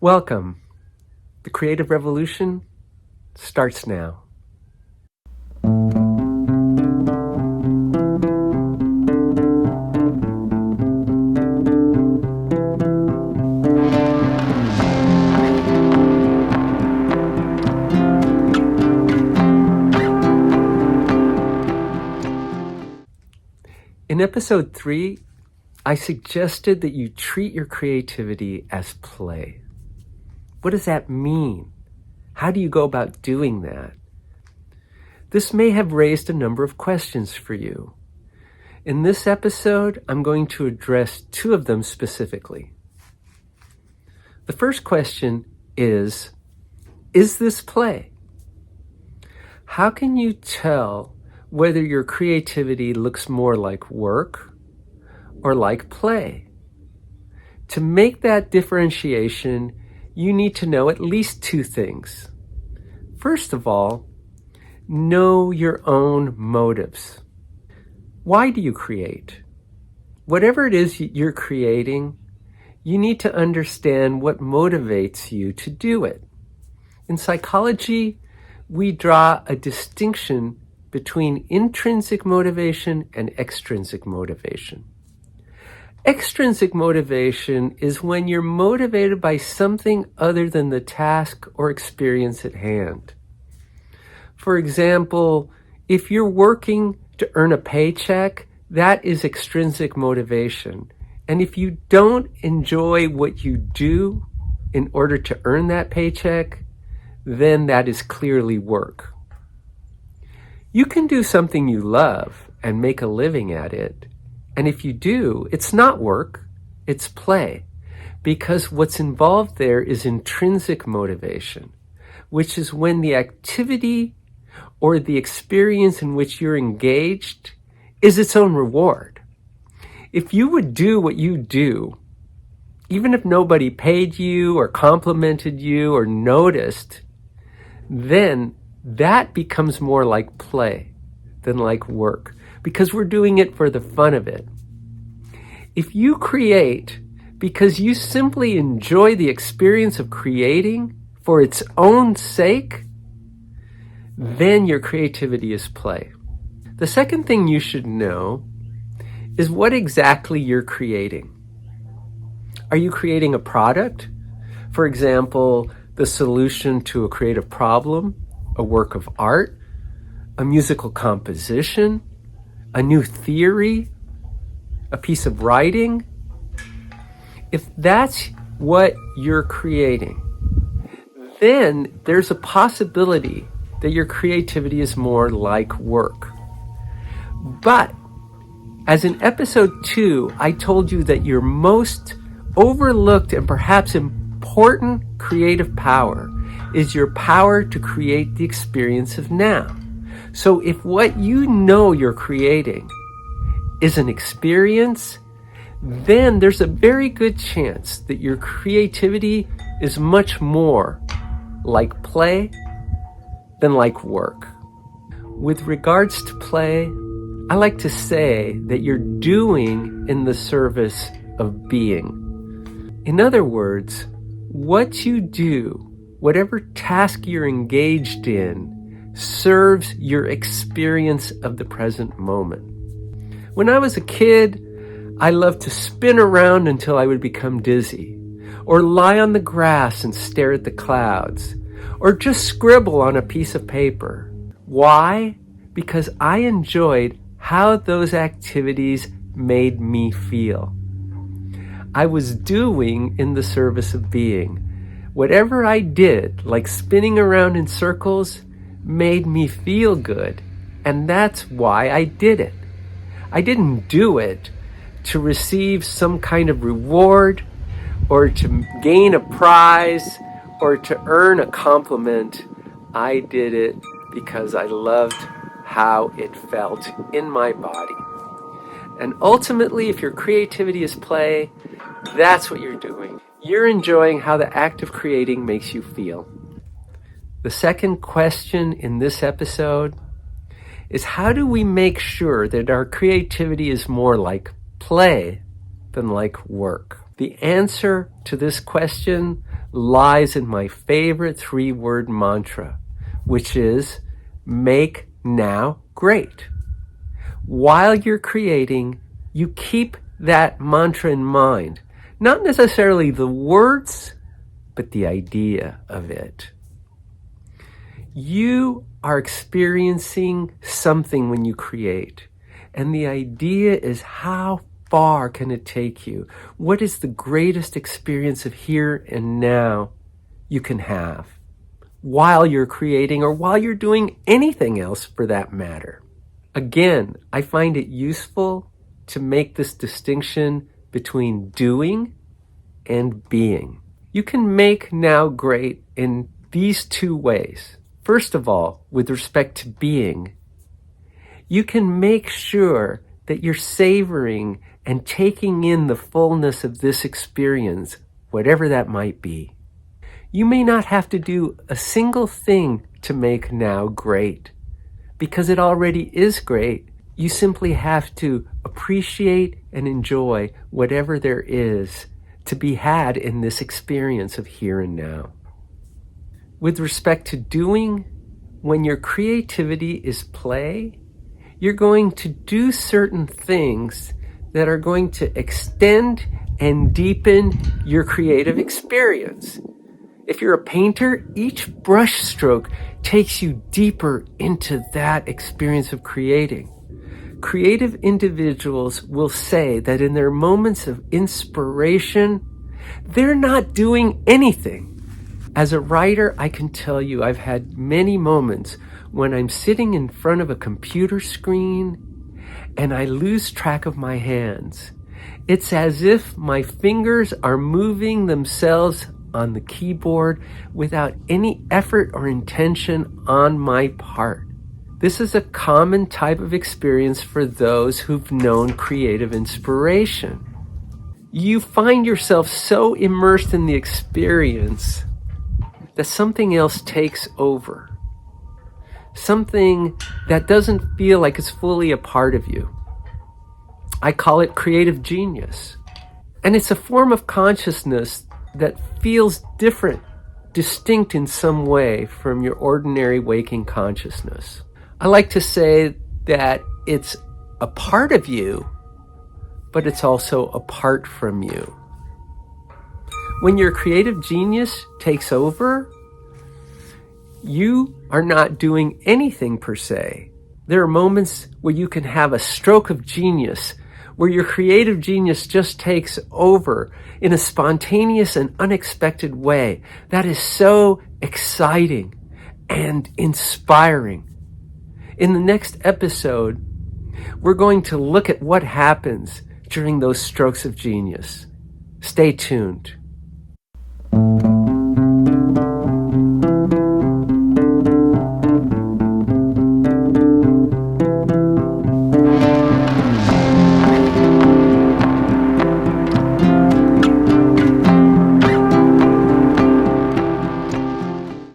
Welcome. The creative revolution starts now. In episode 3, I suggested that you treat your creativity as play. What does that mean? How do you go about doing that? This may have raised a number of questions for you. In this episode, I'm going to address 2 of them specifically. The first question is this play? How can you tell whether your creativity looks more like work or like play? To make that differentiation, you need to know at least 2 things. First of all, know your own motives. Why do you create? Whatever it is you're creating, you need to understand what motivates you to do it. In psychology, we draw a distinction between intrinsic motivation and extrinsic motivation. Extrinsic motivation is when you're motivated by something other than the task or experience at hand. For example, if you're working to earn a paycheck, that is extrinsic motivation. And if you don't enjoy what you do in order to earn that paycheck, then that is clearly work. You can do something you love and make a living at it. And if you do, it's not work, it's play. Because what's involved there is intrinsic motivation, which is when the activity or the experience in which you're engaged is its own reward. If you would do what you do, even if nobody paid you or complimented you or noticed, then that becomes more like play than like work, because we're doing it for the fun of it. If you create because you simply enjoy the experience of creating for its own sake, then your creativity is play. The second thing you should know is what exactly you're creating. Are you creating a product? For example, the solution to a creative problem, a work of art, a musical composition, a new theory, a piece of writing? If that's what you're creating, then there's a possibility that your creativity is more like work. But as in episode 2, I told you that your most overlooked and perhaps important creative power is your power to create the experience of now. So if what you know you're creating is an experience, then there's a very good chance that your creativity is much more like play than like work. With regards to play, I like to say that you're doing in the service of being. In other words, what you do, whatever task you're engaged in, serves your experience of the present moment. When I was a kid, I loved to spin around until I would become dizzy, or lie on the grass and stare at the clouds, or just scribble on a piece of paper. Why? Because I enjoyed how those activities made me feel. I was doing in the service of being. Whatever I did, like spinning around in circles, made me feel good, and that's why I did it. I didn't do it to receive some kind of reward or to gain a prize or to earn a compliment. I did it because I loved how it felt in my body. And ultimately, if your creativity is play, that's what you're doing. You're enjoying how the act of creating makes you feel. The second question in this episode is, how do we make sure that our creativity is more like play than like work? The answer to this question lies in my favorite 3-word mantra, which is make now great. While you're creating, you keep that mantra in mind. Not necessarily the words, but the idea of it. You are experiencing something when you create. And the idea is, how far can it take you? What is the greatest experience of here and now you can have while you're creating, or while you're doing anything else for that matter? Again, I find it useful to make this distinction between doing and being. You can make now great in these 2 ways. First of all, with respect to being, you can make sure that you're savoring and taking in the fullness of this experience, whatever that might be. You may not have to do a single thing to make now great, because it already is great. You simply have to appreciate and enjoy whatever there is to be had in this experience of here and now. With respect to doing, when your creativity is play, you're going to do certain things that are going to extend and deepen your creative experience. If you're a painter, each brush stroke takes you deeper into that experience of creating. Creative individuals will say that in their moments of inspiration, they're not doing anything. As a writer, I can tell you I've had many moments when I'm sitting in front of a computer screen and I lose track of my hands. It's as if my fingers are moving themselves on the keyboard without any effort or intention on my part. This is a common type of experience for those who've known creative inspiration. You find yourself so immersed in the experience that something else takes over. Something that doesn't feel like it's fully a part of you. I call it creative genius. And it's a form of consciousness that feels different, distinct in some way from your ordinary waking consciousness. I like to say that it's a part of you, but it's also apart from you. When your creative genius takes over, you are not doing anything per se. There are moments where you can have a stroke of genius, where your creative genius just takes over in a spontaneous and unexpected way. That is so exciting and inspiring. In the next episode, we're going to look at what happens during those strokes of genius. Stay tuned.